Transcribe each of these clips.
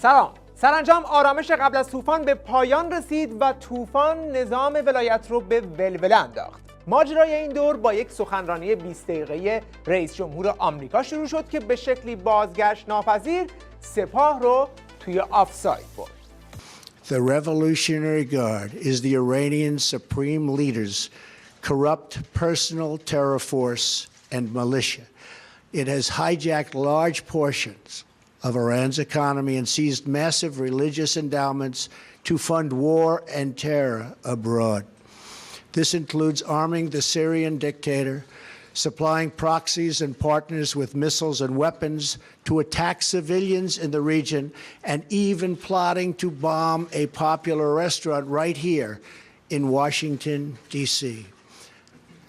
سلام. سرانجام آرامش قبل از طوفان به پایان رسید و طوفان نظام ولایت رو به ولوله انداخت. ماجرای این دور با یک سخنرانی 20 دقیقه رئیس جمهور آمریکا شروع شد که به شکلی بازگشت ناپذیر سپاه رو توی آفساید برد. The Revolutionary Guard is the Iranian supreme leader's corrupt personal terror force and militia. It has hijacked large portions of Iran's economy and seized massive religious endowments to fund war and terror abroad. This includes arming the Syrian dictator, supplying proxies and partners with missiles and weapons to attack civilians in the region, and even plotting to bomb a popular restaurant right here in Washington, D.C.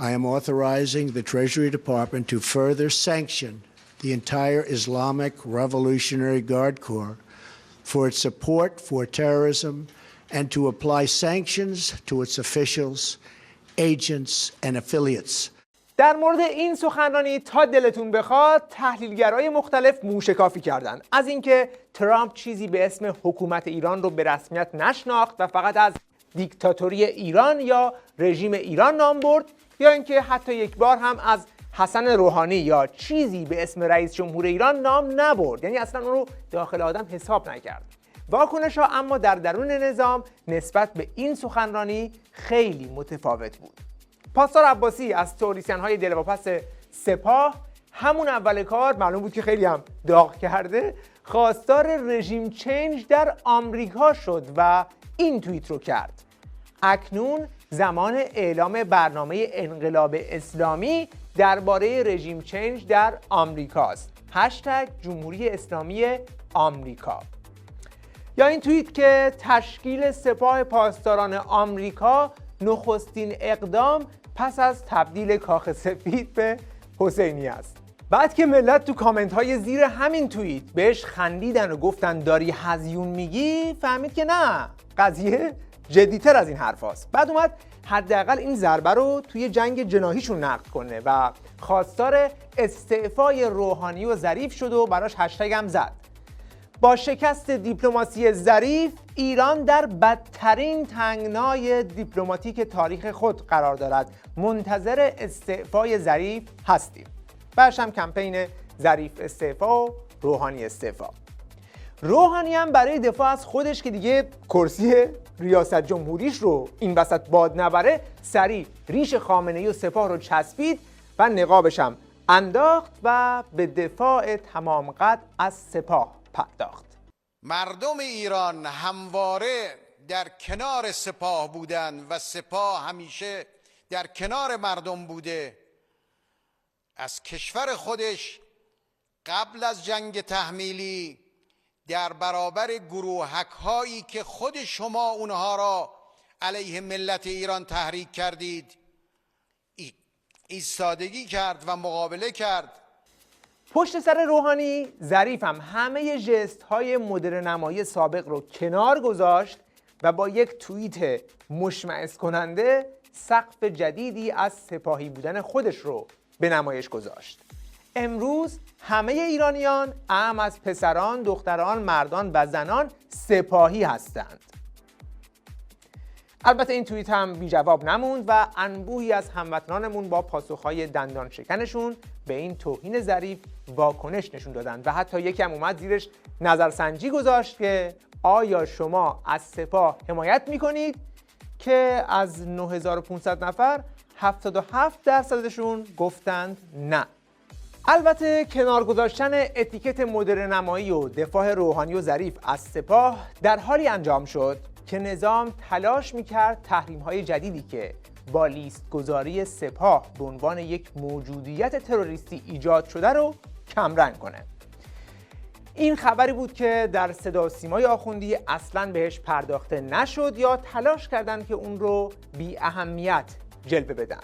I am authorizing the Treasury Department to further sanction the entire Islamic Revolutionary Guard Corps for its support for terrorism and to apply sanctions to its officials, agents, and affiliates. در مورد این سخنرانی تا دلتون بخواد تحلیلگرای مختلف موشکافی کردند، از اینکه ترامپ چیزی به اسم حکومت ایران رو به رسمیت نشناخت و فقط از دیکتاتوری ایران یا رژیم ایران نام برد، یا اینکه حتی یک بار هم از حسن روحانی یا چیزی به اسم رئیس جمهور ایران نام نبرد، یعنی اصلا اون رو داخل آدم حساب نکرد. واکنش ها اما در درون نظام نسبت به این سخنرانی خیلی متفاوت بود. پاسدار عباسی از تئوریسین دلواپس سپاه همون اول کار معلوم بود که خیلی هم داغ کرده، خواستار رژیم چنج در آمریکا شد و این توییت رو کرد: اکنون زمان اعلام برنامه انقلاب اسلامی درباره رژیم چنج در آمریکاست. هشتگ جمهوری اسلامی آمریکا. یا این توییت که تشکیل سپاه پاسداران آمریکا نخستین اقدام پس از تبدیل کاخ سفید به حسینی است. بعد که ملت تو کامنت های زیر همین توییت بهش خندیدن و گفتن داری هزیون میگی، فهمید که نه، قضیه جدی‌تر از این حرف هست. بعد اومد حداقل این ضربه رو توی جنگ جناحیشون نقد کنه و خواستار استعفای روحانی و ظریف شد و براش هشتگ هم زد. با شکست دیپلماسی ظریف، ایران در بدترین تنگنای دیپلماتیک تاریخ خود قرار دارد. منتظر استعفای ظریف هستیم. بعدش هم کمپین ظریف استعفا و روحانی استعفا. روحانی هم برای دفاع از خودش که دیگه کرسی ریاست جمهوریش رو این وسط باد نبره، سریع ریش خامنه‌ای و سپاه رو چسبید و نقابش هم انداخت و به دفاع تمام قد از سپاه پرداخت. مردم ایران همواره در کنار سپاه بودند و سپاه همیشه در کنار مردم بوده. از کشور خودش قبل از جنگ تحمیلی در برابر گروهک هایی که خود شما اونها را علیه ملت ایران تحریک کردید ایستادگی کرد و مقابله کرد. پشت سر روحانی، ظریف هم همه ژست های مدرن نمایی سابق رو کنار گذاشت و با یک توییت مشمئز کننده سقف جدیدی از سپاهی بودن خودش رو به نمایش گذاشت. امروز همه ایرانیان، اعم از پسران، دختران، مردان و زنان سپاهی هستند. البته این توییت هم بی جواب نموند و انبوهی از هموطنانمون با پاسخهای دندان شکنشون به این توهین ظریف واکنش نشون دادن و حتی یکی هم اومد زیرش نظرسنجی گذاشت که آیا شما از سپاه حمایت میکنید؟ که از 9500 نفر 77% گفتند نه. البته کنار گذاشتن اتیکت مدرن نمایی و دفاع روحانی و ظریف از سپاه در حالی انجام شد که نظام تلاش میکرد تحریم‌های جدیدی که با لیست گذاری سپاه به عنوان یک موجودیت تروریستی ایجاد شده رو کمرنگ کنه. این خبری بود که در صدا و سیمای آخوندی اصلاً بهش پرداخته نشد یا تلاش کردن که اون رو بی اهمیت جلوه بدن.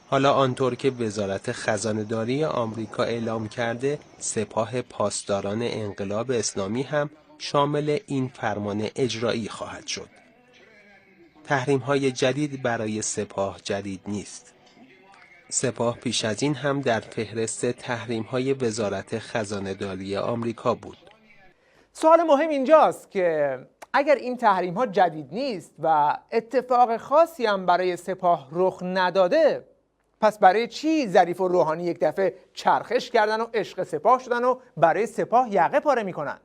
حالا آنطور که وزارت خزانه‌داری آمریکا اعلام کرده، سپاه پاسداران انقلاب اسلامی هم شامل این فرمان اجرایی خواهد شد. تحریم‌های جدید برای سپاه جدید نیست. سپاه پیش از این هم در فهرست تحریم‌های وزارت خزانه‌داری آمریکا بود. سوال مهم اینجاست که اگر این تحریم‌ها جدید نیست و اتفاق خاصی هم برای سپاه رخ نداده، پس برای چی ظریف و روحانی یک دفعه چرخش کردن و عشق سپاه شدن و برای سپاه یقه پاره میکنند؟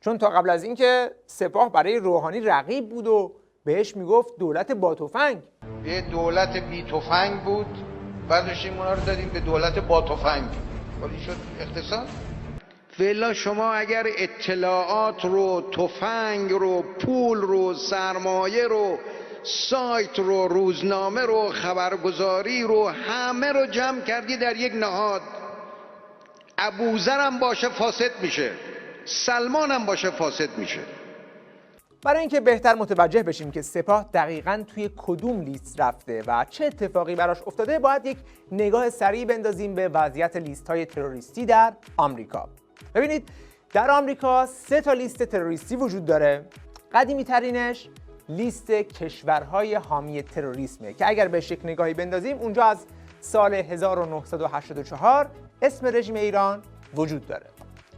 چون تا قبل از این که سپاه برای روحانی رقیب بود و بهش میگفت دولت با تفنگ. یه دولت بی تفنگ بود، بعدش این اونا رو دادیم به دولت با تفنگ، ولی شد اقتصاد. فعلا شما اگر اطلاعات رو، تفنگ رو، پول رو، سرمایه رو، سایت رو، روزنامه رو، خبرگزاری رو، همه رو جمع کردی در یک نهاد، ابوذر هم باشه فاسد میشه، سلمان هم باشه فاسد میشه. برای اینکه بهتر متوجه بشیم که سپاه دقیقاً توی کدوم لیست رفته و چه اتفاقی براش افتاده، باید یک نگاه سریع بندازیم به وضعیت لیست‌های تروریستی در آمریکا. ببینید، در آمریکا 3 تا لیست تروریستی وجود داره. قدیمی ترینش لیست کشورهای حامی تروریسمه که اگر بهش یک نگاهی بندازیم اونجا از سال 1984 اسم رژیم ایران وجود داره.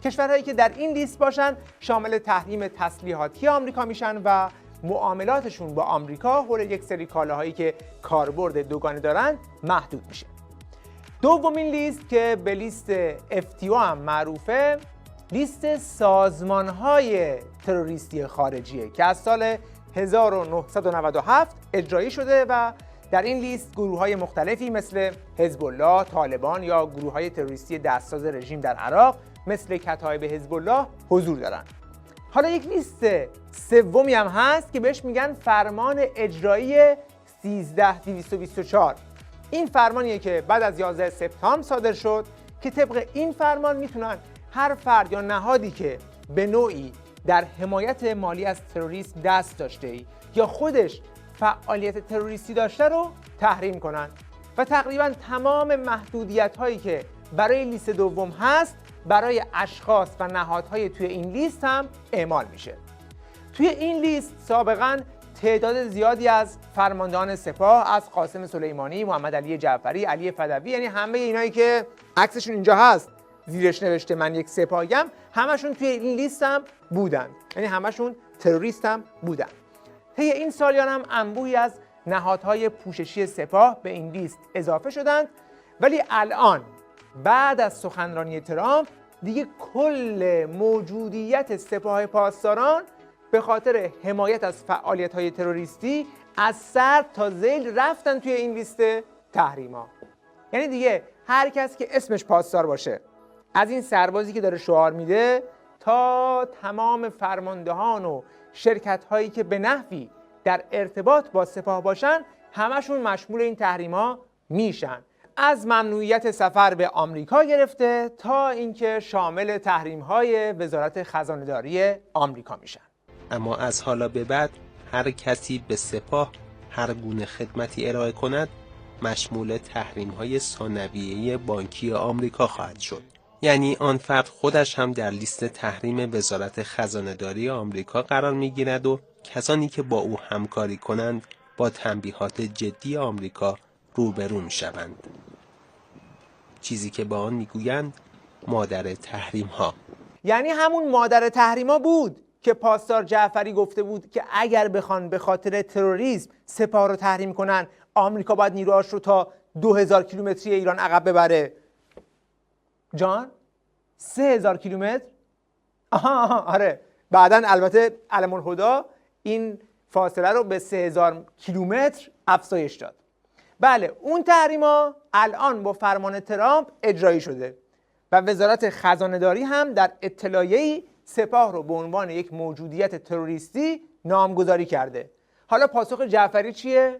کشورهایی که در این لیست باشن شامل تحریم تسلیحاتی آمریکا میشن و معاملاتشون با آمریکا حول یک سری کالاهایی که کاربرد دوگانه دارن محدود میشه. دومین لیست که به لیست FTO هم معروفه، لیست سازمان‌های تروریستی خارجیه که از سال 1997 اجرایی شده و در این لیست گروه‌های مختلفی مثل حزب الله، طالبان یا گروه‌های تروریستی دستساز رژیم در عراق مثل کتایب حزب الله حضور دارن. حالا یک لیست سومی هم هست که بهش میگن فرمان اجرایی 13224. این فرمانیه که بعد از 11 سپتامبر صادر شد که طبق این فرمان میتونن هر فرد یا نهادی که به نوعی در حمایت مالی از تروریسم دست داشته یا خودش فعالیت تروریستی داشته رو تحریم کنن و تقریبا تمام محدودیت هایی که برای لیست دوم هست برای اشخاص و نهادهای توی این لیست هم اعمال میشه. توی این لیست سابقاً تعداد زیادی از فرماندهان سپاه از قاسم سلیمانی، محمد علی جعفری، علی فدوی، یعنی همه اینایی که عکسشون اینجا هست زیرش نوشته من یک سپاهیم، همشون توی این لیست هم بودن، یعنی همشون تروریست هم بودن. طی این سالیان هم انبوهی از نهادهای پوششی سپاه به این لیست اضافه شدند، ولی الان بعد از سخنرانی ترامپ دیگه کل موجودیت سپاه پاسداران به خاطر حمایت از فعالیت‌های تروریستی از سر تا ذیل رفتن توی این لیست تحریما. یعنی دیگه هر کس که اسمش پاسدار باشه، از این سربازی که داره شعار میده تا تمام فرماندهان و شرکت‌هایی که به نحوی در ارتباط با سپاه باشن، همشون مشمول این تحریما میشن. از ممنوعیت سفر به آمریکا گرفته تا اینکه شامل تحریم‌های وزارت خزانه‌داری آمریکا میشن. اما از حالا به بعد هر کسی به سپاه هر گونه خدمتی ارائه کند مشمول تحریم‌های ثانویه بانکی آمریکا خواهد شد. یعنی آن فرد خودش هم در لیست تحریم وزارت خزانه‌داری آمریکا قرار می‌گیرد و کسانی که با او همکاری کنند با تنبیهات جدی آمریکا روبرو می‌شوند. چیزی که به آن می‌گویند مادر تحریم‌ها. یعنی همون مادر تحریما بود که پاسدار جعفری گفته بود که اگر بخوان به خاطر تروریسم سپاه رو تحریم کنن، آمریکا باید نیروهاش رو تا 2000 کیلومتری ایران عقب ببره. جان 3000 کیلومتر؟ آره، بعداً البته علم الهدی این فاصله رو به 3000 کیلومتر افزایش داد. بله، اون تحریما الان با فرمان ترامپ اجرایی شده و وزارت خزانه‌داری هم در اطلاعیه‌ای سپاه رو به عنوان یک موجودیت تروریستی نامگذاری کرده. حالا پاسخ جعفری چیه؟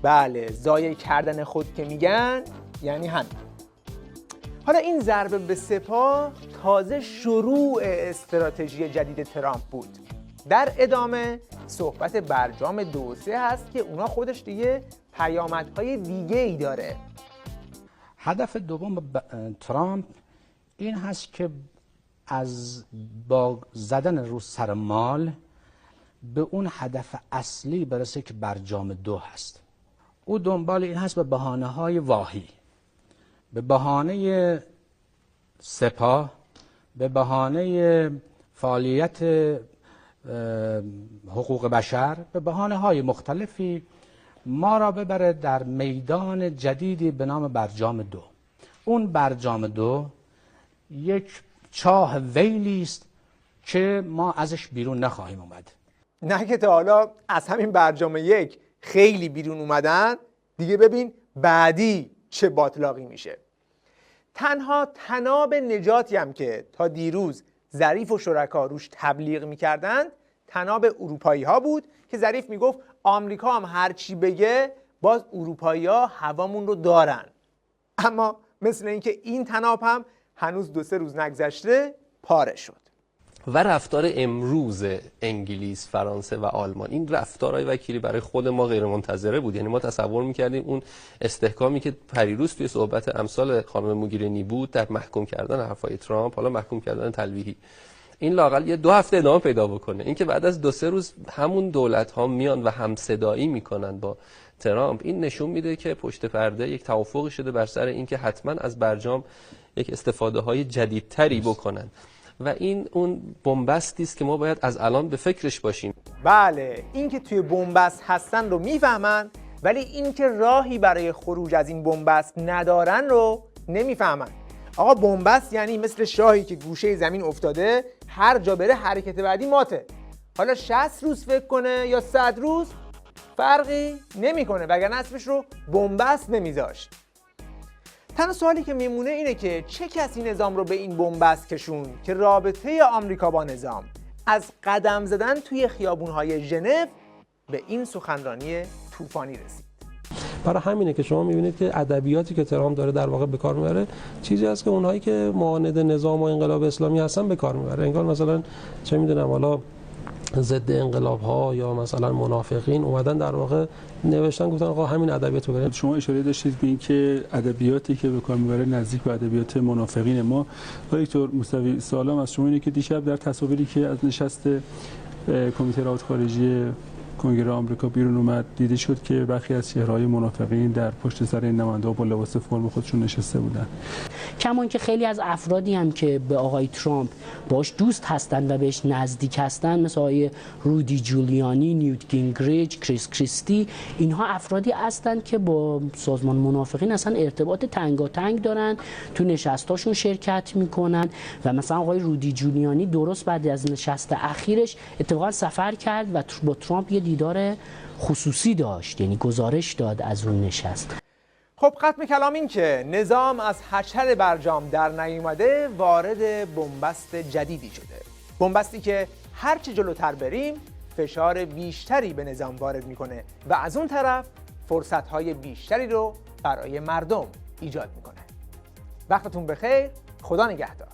بله، ضایع کردن خود که میگن یعنی همین. حالا این ضربه به سپاه تازه شروع استراتژی جدید ترامپ بود. در ادامه صحبت برجام 2 و 3 هست که اونا خودش دیگه پیامدهای دیگه ای داره. هدف دوم ترامپ این هست که از با زدن رو سر مال به اون هدف اصلی برسه که برجام 2 هست. او دنبال این هست به بهانه‌های واهی، به بهانه سپاه، به بهانه فعالیت حقوق بشر، به بهانه‌های مختلفی ما را ببره در میدان جدیدی به نام برجام 2. اون برجام 2 یک چاه ویلی است که ما ازش بیرون نخواهیم اومد. نه که تا حالا از همین برجام 1 خیلی بیرون اومدن، دیگه ببین بعدی چه باطلاقی میشه. تنها طناب نجاتی هم که تا دیروز ظریف و شرکا روش تبلیغ میکردن طناب اروپایی ها بود که ظریف میگفت آمریکا هم هر چی بگه باز اروپایی ها هوامون رو دارن. اما مثل اینکه این طناب هم هنوز 2-3 روز نگذشته پاره شد. و رفتار امروز انگلیس، فرانسه و آلمان، این رفتارهای وکیلی برای خود ما غیر منتظره بود. یعنی ما تصور میکردیم اون استحکامی که پریروز توی صحبت امثال خانم موگرینی بود در محکوم کردن حرفای ترامپ، حالا محکوم کردن تلویحی، این لااقل یه 2 هفته ادامه پیدا بکنه. این که بعد از 2-3 روز همون دولت ها میان و همصدایی میکنن با ترامپ، این نشون میده که پشت پرده یک توافقی شده بر سر این که حتما از برجام یک استفاده های جدیدتری بکنن و این اون بنبستی است که ما باید از الان به فکرش باشیم. بله، این که توی بنبست هستن رو میفهمن، ولی این که راهی برای خروج از این بنبست ندارن رو نمیفهمن. آقا بنبست یعنی مثل شاهی که گوشه زمین افتاده، هر جا بره حرکت بعدی ماته. حالا 60 روز فکر کنه یا 100 روز فرقی نمیکنه، وگرنه اسمش رو بنبست نمیذاشت. تنها سوالی که میمونه اینه که چه کسی نظام رو به این بنبست کشون که رابطه آمریکا با نظام از قدم زدن توی خیابون‌های ژنو به این سخنرانی طوفانی رسید. برای همینه که شما می‌بینید که ادبیاتی که ترامپ داره در واقع به کار میبره چیزی است که اونهایی که معاند نظام و انقلاب اسلامی هستن به کار میبره. انگار مثلا چه میدونم حالا ضد انقلاب ها یا مثلا منافقین اومدن در واقع نوشتن گفتن آقا همین ادبیات رو برید. شما اشاره داشتید به اینکه ادبیاتی که به کار میبره نزدیک به ادبیات منافقین ما. دکتر موسوی، سوالم از شما اینه که دیشب در تصاویری که از نشست کمیته روابط خارجی کنگره آمریکا بیرون اومد دیده شد که برخی از چهره‌های منافقین در پشت سر این نماینده‌ها با لباس فرم خودشون نشسته بودن. کمان که خیلی از افرادی هم که به آقای ترامپ باش دوست هستند و بهش نزدیک هستند، مثل آقای رودی جولیانی، نیوت گینگریچ، کریس کریستی، اینها افرادی هستند که با سازمان منافقین اصلا ارتباط تنگاتنگ دارن، تو نشستاشون شرکت میکنن و مثلا آقای رودی جولیانی درست بعد از نشست اخیرش اتفاقا سفر کرد و با ترامپ یه دیدار خصوصی داشت، یعنی گزارش داد از اون نشست. خب ختم کلام این که نظام از حشر برجام در نیومده وارد بنبست جدیدی شده. بنبستی که هرچی جلوتر بریم فشار بیشتری به نظام وارد میکنه و از اون طرف فرصتهای بیشتری رو برای مردم ایجاد میکنه. وقتتون بخیر، خدا نگهدار.